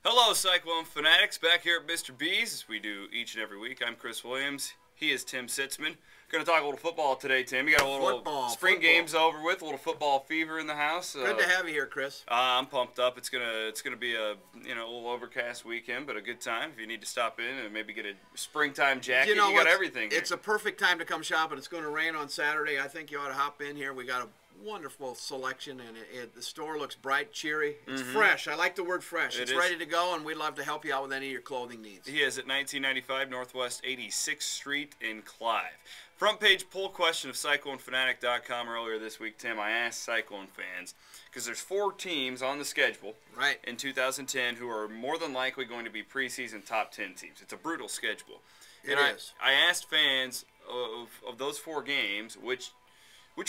Hello, Cyclone fanatics. Back here at Mr. B's, as we do each and every week. I'm Chris Williams. He is Tim Sitzmann. Going to talk a little football today, Tim. You got a little spring games over with, a little football fever in the house. Good to have you here, Chris. I'm pumped up. It's gonna be a little overcast weekend, but a good time. If you need to stop in and maybe get a springtime jacket, you got everything here. It's a perfect time to come shopping. It's going to rain on Saturday. I think you ought to hop in here. We got a wonderful selection, and the store looks bright, cheery. It's fresh. I like the word fresh. It's ready to go, and we'd love to help you out with any of your clothing needs. He is at 1995 Northwest 86th Street in Clive. Front page poll question of CycloneFanatic.com earlier this week, Tim. I asked Cyclone fans, because there's 4 teams on the schedule in 2010 who are more than likely going to be preseason top 10 teams. It's a brutal schedule. I asked fans of those 4 games, which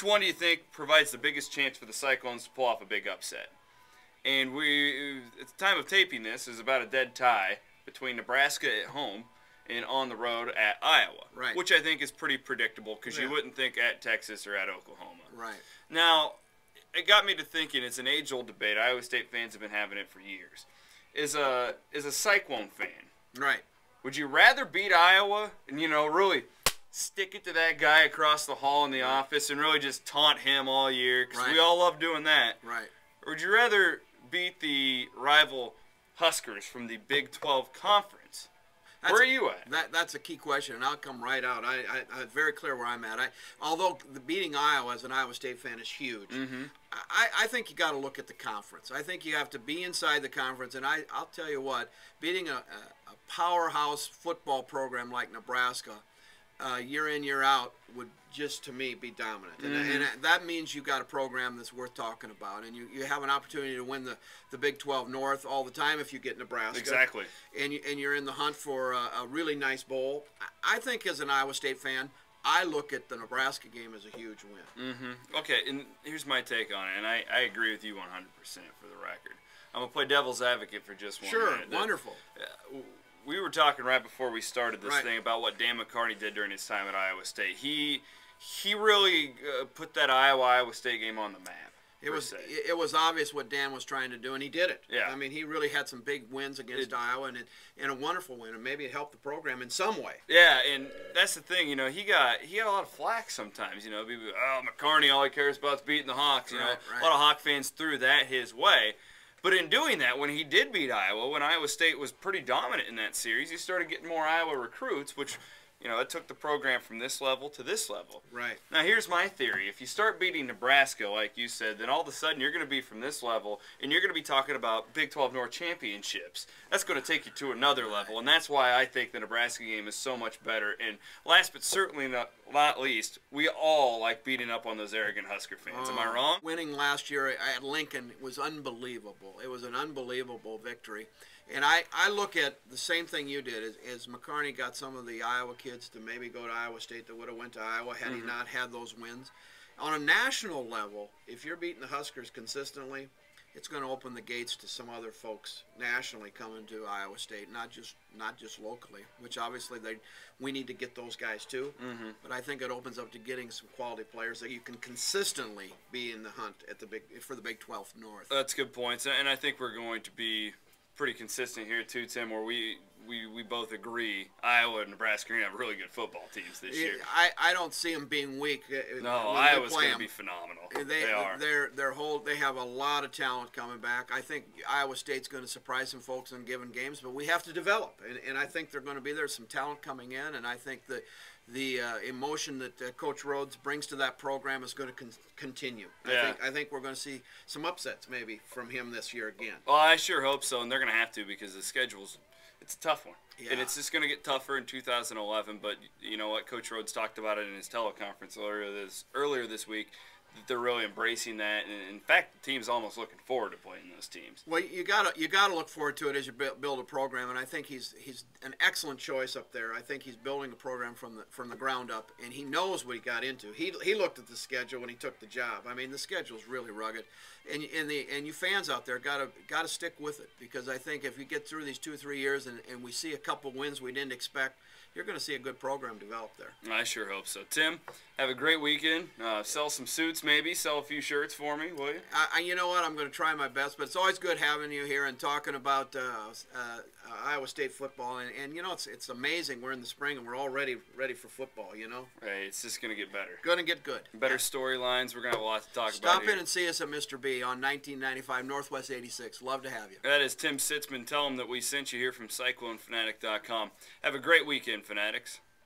one do you think provides the biggest chance for the Cyclones to pull off a big upset? And at the time of taping this, is about a dead tie between Nebraska at home and on the road at Iowa, which I think is pretty predictable because you wouldn't think at Texas or at Oklahoma. Now, it got me to thinking, it's an age-old debate. Iowa State fans have been having it for years. As a Cyclone fan, would you rather beat Iowa and, really stick it to that guy across the hall in the office and really just taunt him all year, because we all love doing that? Or would you rather beat the rival Huskers from the Big 12 Conference? Where are you at? That's a key question, and I'll come right out. I'm very clear where I'm at. Although beating Iowa as an Iowa State fan is huge, I think you got to look at the conference. I think you have to be inside the conference, and I'll tell you what, beating a powerhouse football program like Nebraska year in, year out would just, to me, be dominant. And that means you've got a program that's worth talking about. And you have an opportunity to win the Big 12 North all the time if you get Nebraska. Exactly. And you're in the hunt for a really nice bowl. I think as an Iowa State fan, I look at the Nebraska game as a huge win. Okay, and here's my take on it, and I agree with you 100% for the record. I'm going to play devil's advocate for just 1 minute. Sure, wonderful. We were talking right before we started this thing about what Dan McCarney did during his time at Iowa State. He really put that Iowa State game on the map. It was obvious what Dan was trying to do, and he did it. I mean, he really had some big wins against Iowa, and a wonderful win, and maybe it helped the program in some way. Yeah, and that's the thing. He got a lot of flack sometimes. People, McCarney, all he cares about is beating the Hawks. A lot of Hawk fans threw that his way. But in doing that, when he did beat Iowa, when Iowa State was pretty dominant in that series, he started getting more Iowa recruits, which, it took the program from this level to this level. Now, here's my theory. If you start beating Nebraska, like you said, then all of a sudden you're going to be from this level, and you're going to be talking about Big 12 North championships. That's going to take you to another level, and that's why I think the Nebraska game is so much better. And last but certainly not least, we all like beating up on those arrogant Husker fans. Am I wrong? Winning last year at Lincoln was unbelievable. It was an unbelievable victory. And I look at the same thing you did, as McCarney got some of the Iowa kids to maybe go to Iowa State that would have went to Iowa had he not had those wins. On a national level, if you're beating the Huskers consistently, it's going to open the gates to some other folks nationally coming to Iowa State, not just locally, which obviously we need to get those guys too. But I think it opens up to getting some quality players that you can consistently be in the hunt for the Big 12 North. That's good points, and I think we're going to be pretty consistent here too, Tim, where we both agree Iowa and Nebraska are going to have really good football teams this year. I don't see them being weak. No, Iowa's going to be phenomenal. They are. They have a lot of talent coming back. I think Iowa State's going to surprise some folks in given games, but we have to develop, and I think they're going to be there. Some talent coming in, and I think the emotion that Coach Rhodes brings to that program is going to continue. I think we're going to see some upsets maybe from him this year again. Well, I sure hope so, and they're going to have to, because the schedule's it's a tough one. And it's just going to get tougher in 2011, but you know what? Coach Rhodes talked about it in his teleconference earlier this week, that they're really embracing that, and in fact, the team's almost looking forward to playing those teams. Well, you gotta look forward to it as you build a program, and I think he's an excellent choice up there. I think he's building a program from the ground up, and he knows what he got into. He looked at the schedule when he took the job. I mean, the schedule's really rugged, and you fans out there gotta stick with it, because I think if you get through these 2 or 3 years and we see a couple wins we didn't expect, you're going to see a good program develop there. I sure hope so. Tim, have a great weekend. Sell some suits. maybe. Sell a few shirts for me, will you? You know what? I'm going to try my best, but it's always good having you here and talking about Iowa State football. And you know, it's amazing. We're in the spring and we're all ready for football, you know? Right. It's just going to get better. Going to get good. Better storylines. We're going to have a lot to talk about Stop here. in and see us at Mr. B on 1995 Northwest 86. Love to have you. That is Tim Sitzmann. Tell him that we sent you here from CycloneFanatic.com. Have a great weekend, Fanatics.